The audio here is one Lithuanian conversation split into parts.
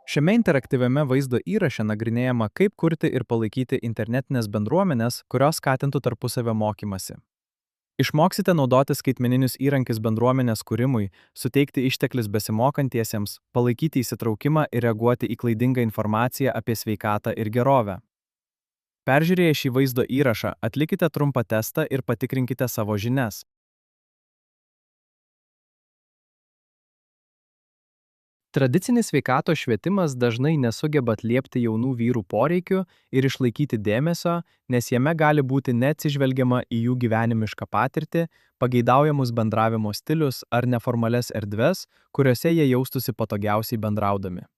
Šiame interaktyviame vaizdo įraše nagrinėjama, kaip kurti ir palaikyti internetinės bendruomenės, kurios skatintų tarpusavio mokymasi. Išmoksite naudoti skaitmeninius įrankius bendruomenės kūrimui, suteikti išteklius besimokantiesiems, palaikyti įsitraukimą ir reaguoti į klaidingą informaciją apie sveikatą ir gerovę. Peržiūrėję šį vaizdo įrašą, atlikite trumpą testą ir patikrinkite savo žinias. Tradicinis sveikatos švietimas dažnai nesugeba atliepti jaunų vyrų poreikių ir išlaikyti dėmesio, nes jame gali būti neatsižvelgiama į jų gyvenimišką patirtį, pageidaujamus bendravimo stilius ar neformalias erdves, kuriuose jie jaustųsi patogiausiai bendraudami.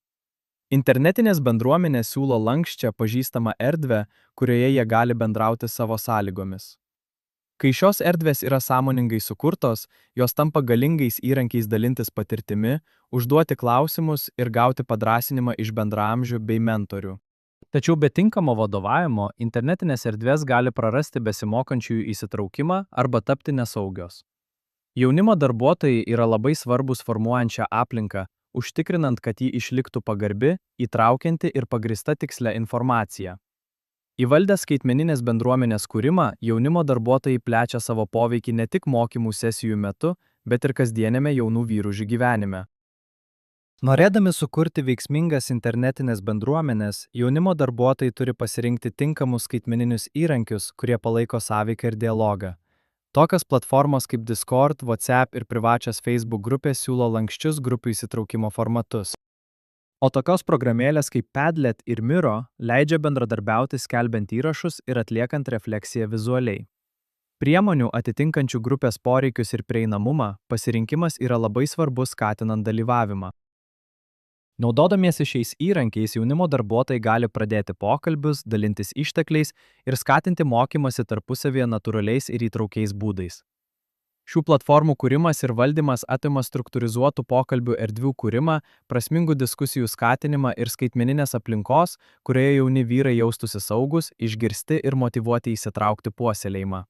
Internetinės bendruomenės siūlo lanksčią pažįstamą erdvę, kurioje jie gali bendrauti savo sąlygomis. Kai šios erdvės yra sąmoningai sukurtos, jos tampa galingais įrankiais dalintis patirtimi, užduoti klausimus ir gauti padrąsinimą iš bendraamžių bei mentorių. Tačiau be tinkamo vadovavimo, internetinės erdvės gali prarasti besimokančiųjų įsitraukimą arba tapti nesaugios. Jaunimo darbuotojai yra labai svarbus formuojant šią aplinką, užtikrinant, kad ji išliktų pagarbi, įtraukianti ir pagrįsta tikslia informacija. Įvaldę skaitmeninės bendruomenės kūrimą, jaunimo darbuotojai plečia savo poveikį ne tik mokymų sesijų metu, bet ir kasdienėme jaunų vyružių gyvenime. Norėdami sukurti veiksmingas internetinės bendruomenės, jaunimo darbuotojai turi pasirinkti tinkamus skaitmeninius įrankius, kurie palaiko sąveiką ir dialogą. Tokios platformos kaip Discord, WhatsApp ir privačios Facebook grupės siūlo lanksčius grupių įsitraukimo formatus. O tokios programėlės kaip Padlet ir Miro leidžia bendradarbiauti skelbiant įrašus ir atliekant refleksiją vizualiai. Priemonių atitinkančių grupės poreikius ir prieinamumą pasirinkimas yra labai svarbus skatinant dalyvavimą. Naudodamiesi šiais įrankiais, jaunimo darbuotojai gali pradėti pokalbius, dalintis ištekliais ir skatinti mokymasi tarpusavyje natūraliais ir įtraukiais būdais. Šių platformų kūrimas ir valdymas apima struktūrizuotų pokalbių erdvių kūrimą, prasmingų diskusijų skatinimą ir skaitmeninės aplinkos, kurioje jauni vyrai jaustųsi saugus, išgirsti ir motyvuoti įsitraukti puoselėjimą.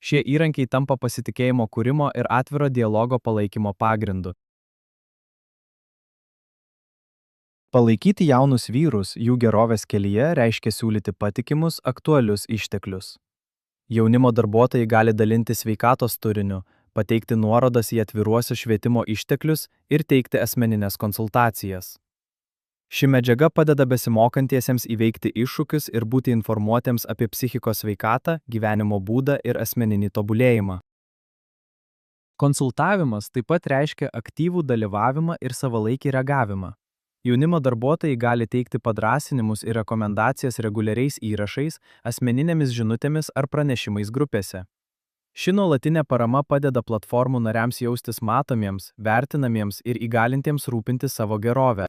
Šie įrankiai tampa pasitikėjimo kūrimo ir atviro dialogo palaikymo pagrindu. Palaikyti jaunus vyrus jų gerovės kelyje reiškia siūlyti patikimus, aktualius išteklius. Jaunimo darbuotojai gali dalinti sveikatos turiniu, pateikti nuorodas į atviruosius švietimo išteklius ir teikti asmeninės konsultacijas. Ši medžiaga padeda besimokantiesiems įveikti iššūkius ir būti informuotiems apie psichikos sveikatą, gyvenimo būdą ir asmeninį tobulėjimą. Konsultavimas taip pat reiškia aktyvų dalyvavimą ir savalaikį reagavimą. Jaunimo darbuotojai gali teikti padrąsinimus ir rekomendacijas reguliariais įrašais, asmeninėmis žinutėmis ar pranešimais grupėse. Ši nuolatinė parama padeda platformų nariams jaustis matomiems, vertinamiems ir įgalintiems rūpintis savo gerovę.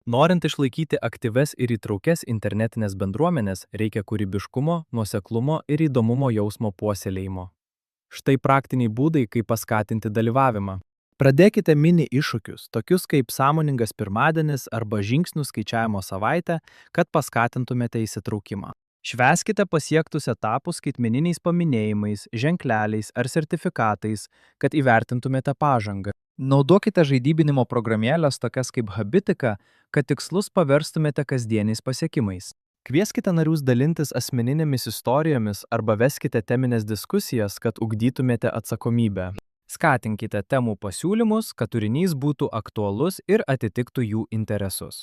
Norint išlaikyti aktyves ir įtraukes internetinės bendruomenės, reikia kūrybiškumo, nuoseklumo ir įdomumo jausmo puoselėjimo. Štai praktiniai būdai, kaip paskatinti dalyvavimą. Pradėkite mini iššūkius, tokius kaip sąmoningas pirmadienis arba žingsnių skaičiavimo savaitę, kad paskatintumėte įsitraukimą. Švęskite pasiektus etapus skaitmeniniais paminėjimais, ženkleliais ar sertifikatais, kad įvertintumėte pažangą. Naudokite žaidybinimo programėlės tokias kaip Habitika, kad tikslus paverstumėte kasdieniais pasiekimais. Kvieskite narius dalintis asmeninėmis istorijomis arba veskite teminės diskusijas, kad ugdytumėte atsakomybę. Skatinkite temų pasiūlymus, kad turinys būtų aktualus ir atitiktų jų interesus.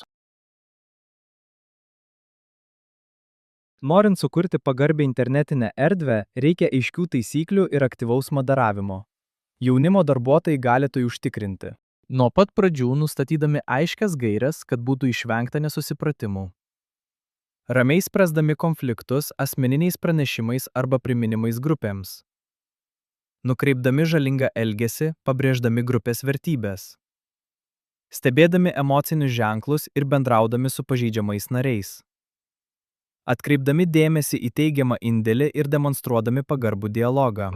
Norint sukurti pagarbią internetinę erdvę, reikia aiškių taisyklių ir aktyvaus moderavimo. Jaunimo darbuotojai gali tai užtikrinti. Nuo pat pradžių nustatydami aiškias gaires, kad būtų išvengta nesusipratimų. Ramiai spręsdami konfliktus asmeniniais pranešimais arba priminimais grupėms. Nukreipdami žalingą elgesį, pabrėždami grupės vertybės. Stebėdami emocinius ženklus ir bendraudami su pažeidžiamais nariais. Atkreipdami dėmesį į teigiamą indėlį ir demonstruodami pagarbų dialogą.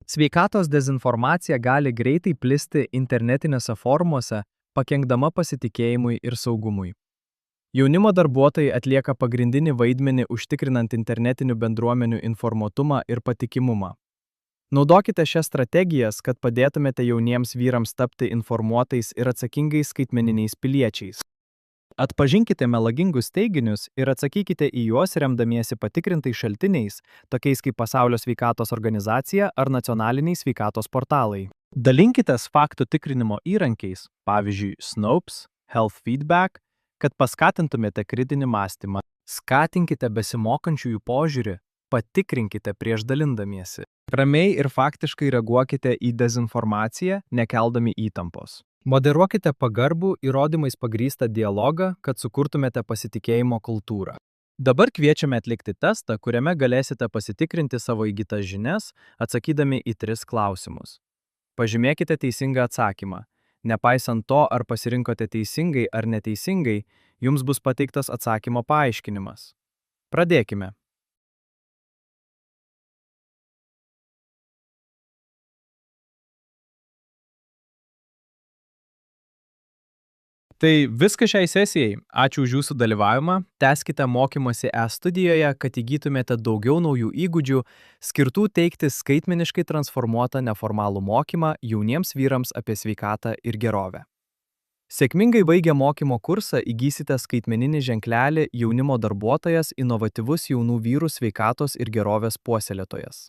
Sveikatos dezinformacija gali greitai plisti internetinėse forumuose, pakenkdama pasitikėjimui ir saugumui. Jaunimo darbuotojai atlieka pagrindinį vaidmenį užtikrinant internetinių bendruomenių informuotumą ir patikimumą. Naudokite šias strategijas, kad padėtumėte jauniems vyrams tapti informuotais ir atsakingais skaitmeniniais piliečiais. Atpažinkite melagingus teiginius ir atsakykite į juos remdamiesi patikrintais šaltiniais, tokiais kaip Pasaulio sveikatos organizacija ar nacionaliniai sveikatos portalai. Dalinkitės faktų tikrinimo įrankiais, pavyzdžiui, Snopes, Health Feedback, kad paskatintumėte kritinį mąstymą. Skatinkite besimokančiųjų požiūrį, patikrinkite prieš dalindamiesi. Ramiai ir faktiškai reaguokite į dezinformaciją, nekeldami įtampos. Moderuokite pagarbų, įrodymais pagrįstą dialogą, kad sukurtumėte pasitikėjimo kultūrą. Dabar kviečiame atlikti testą, kuriame galėsite pasitikrinti savo įgytas žinias, atsakydami į 3 klausimus. Pažymėkite teisingą atsakymą. Nepaisant to, ar pasirinkote teisingai ar neteisingai, jums bus pateiktas atsakymo paaiškinimas. Pradėkime. Tai viskas šiai sesijai. Ačiū už jūsų dalyvavimą. Tęskite mokymąsi e-studijoje, kad įgytumėte daugiau naujų įgūdžių, skirtų teikti skaitmeniškai transformuotą neformalų mokymą jauniems vyrams apie sveikatą ir gerovę. Sėkmingai baigę mokymo kursą įgysite skaitmeninį ženklelį jaunimo darbuotojas, inovatyvus jaunų vyrų sveikatos ir gerovės puoselėtojas.